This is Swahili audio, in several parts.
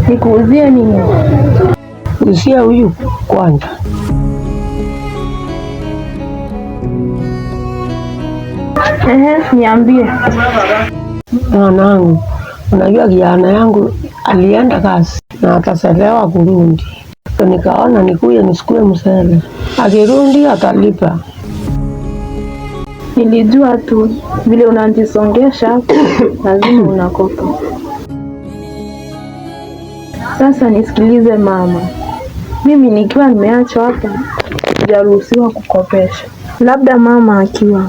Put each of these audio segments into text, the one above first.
Nikuuzie nini? Usia huyu kwanza. Niambie. Mwanangu, unajua kijana yangu alienda kazi na atachelewa kurudi. Nikaona nikuye nisikue msele. Akirudi atalipa. Nilijua tu vile unajisongesha hapo lazima unakopa. Sasa nisikilize mama. Mimi nikiwa nimeachwa hapa sijaruhusiwa kukopesha. Labda mama akiwa.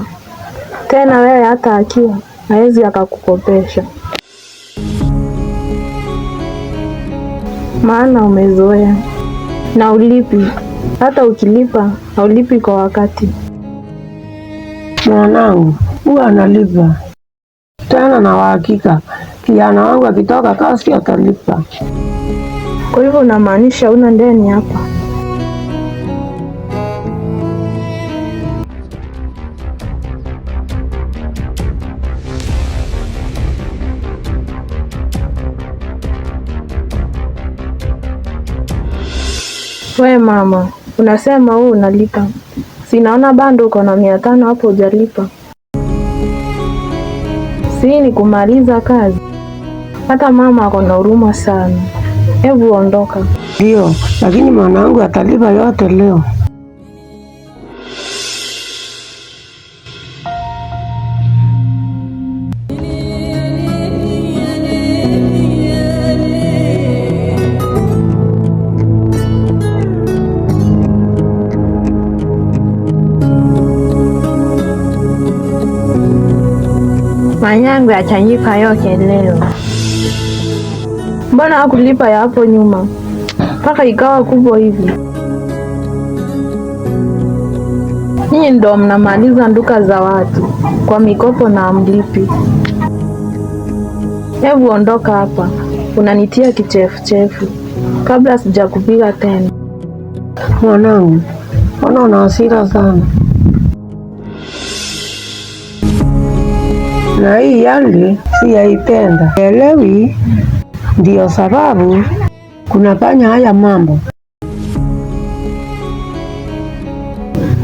Tena wewe hata akiwa hawezi akakukopesha. Maana umezoea. Na ulipi. Hata ukilipa haulipi kwa wakati. Mwanangu, huwa analipa. Tena na uhakika. Kijana wangu akitoka kazi atalipa. Kwa hivyo unamaanisha una ndeni hapa? We mama, unasema wewe unalipa. Sinaona bado uko na 500 hapo hujalipa. Si ni kumaliza kazi. Hata mama ako na huruma sana. Hebu ondoka. Ndio, lakini mwanangu atalipa yote leo. Manyangu yachanyika yote leo. Mbona hakulipa ya hapo nyuma? Mpaka ikawa kubwa hivi. Nyinyi ndo mnamaliza nduka za watu kwa mikopo na amlipi. Hebu ondoka hapa. Unanitia kichefuchefu kabla sijakupiga tena. Mwanangu, mbona una hasira sana? Na hii hali siyaipenda. Elewi, ndio sababu kunafanya haya mambo.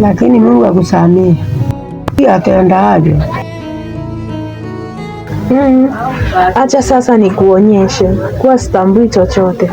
Lakini Mungu akusamehe. Atenda aje? Acha sasa nikuonyeshe kuwa sitambui chochote.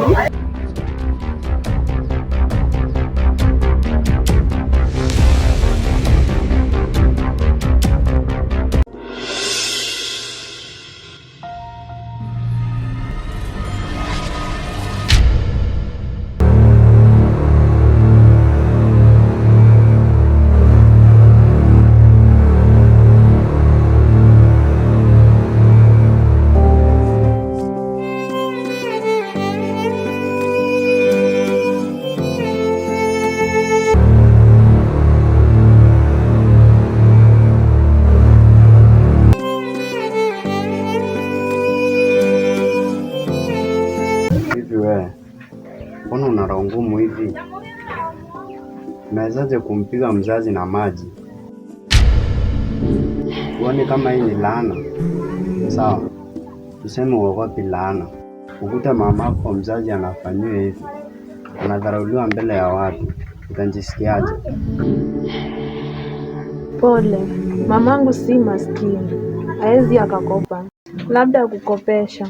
Mbona una roho ngumu hivi? Unawezaje kumpiga mzazi na maji? Uone kama hii ni laana? Sawa, tuseme uogopi laana. Ukuta mamako mzazi anafanyiwa hivi, anadharauliwa mbele ya watu, utajisikiaje? Pole, mamangu si maskini, hawezi akakopa, labda kukopesha,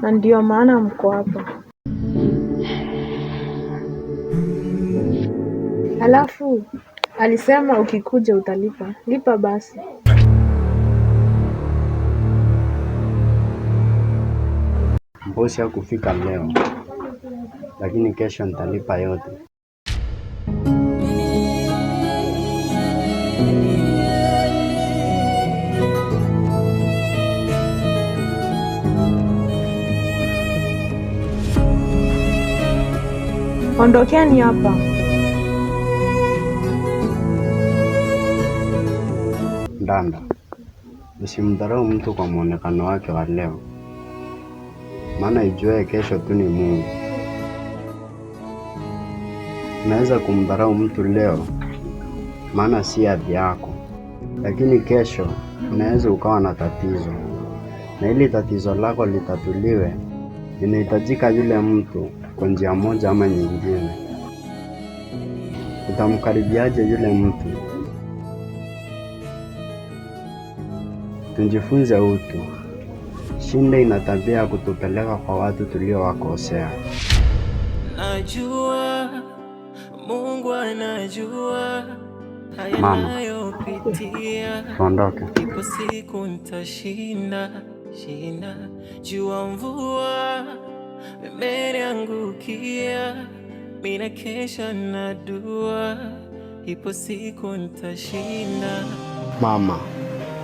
na ndio maana mko hapa. Halafu alisema ukikuja utalipa. Lipa basi. Mbosi hakufika leo, lakini kesho nitalipa yote. Ondokeni hapa. Ndanda, usimdharau mtu kwa muonekano wake wa leo, maana ijuaye kesho tu ni Mungu. Unaweza kumdharau mtu leo, maana si hadhi yako, lakini kesho unaweza ukawa na tatizo, na ili tatizo lako litatuliwe, inahitajika yule mtu kwa njia moja ama nyingine. Utamkaribiaje yule mtu? Tujifunze utu. Shinda ina tabia ya kutupeleka kwa watu tuliowakosea. Najua Mungu anajua haya nayopitia. Tuondoke. Ipo siku nitashinda, jua mvua imeniangukia, mina kesha na dua, ipo siku nitashinda. Mama,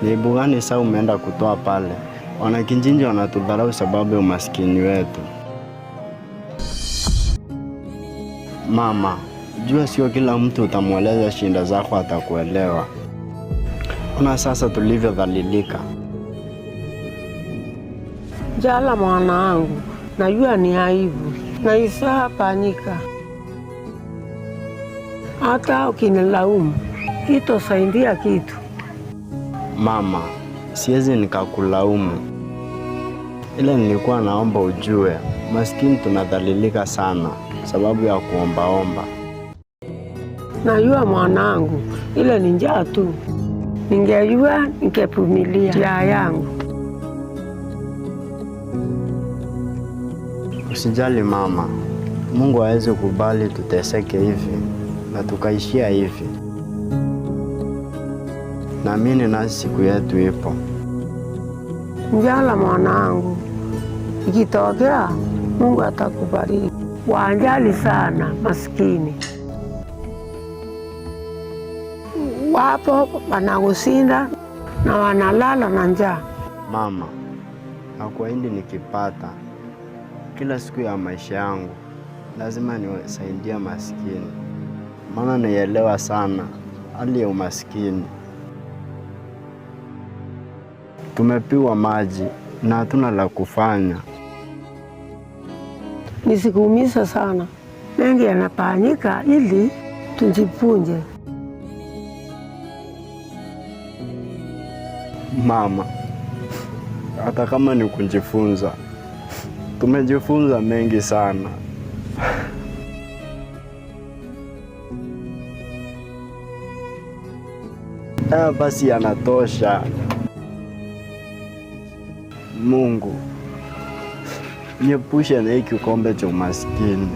ni aibu gani sasa umeenda kutoa pale? Wanakijiji wanatudharau sababu ya umaskini wetu. Mama, jua sio kila mtu utamweleza shinda zako atakuelewa. Ona sasa tulivyodhalilika. Jala mwanangu, najua ni aibu na isafanyika. Hata ukinilaumu itosaidia kitu. Mama, siwezi nikakulaumu, ila nilikuwa naomba ujue maskini tunadhalilika sana sababu ya kuombaomba. Najua mwanangu, ile ni njaa tu. Ningejua ningevumilia njaa yangu. Usijali mama, Mungu hawezi kubali tuteseke hivi na tukaishia hivi. Naamini nasi siku yetu ipo. Njala mwanangu, ikitokea Mungu atakubariki. Wanjali sana maskini. Wapo wanakusinda na wanalala na njaa. Mama, nakuahidi nikipata kila siku ya maisha yangu lazima niwasaidie maskini, maana naielewa sana hali ya umaskini. Tumepiwa maji na hatuna la kufanya. Nisikuumiza sana, mengi yanafanyika ili tujifunze. Mama, hata kama ni kujifunza, tumejifunza mengi sana. Basi yanatosha. Mungu, niepushe na hiki kikombe cha umaskini.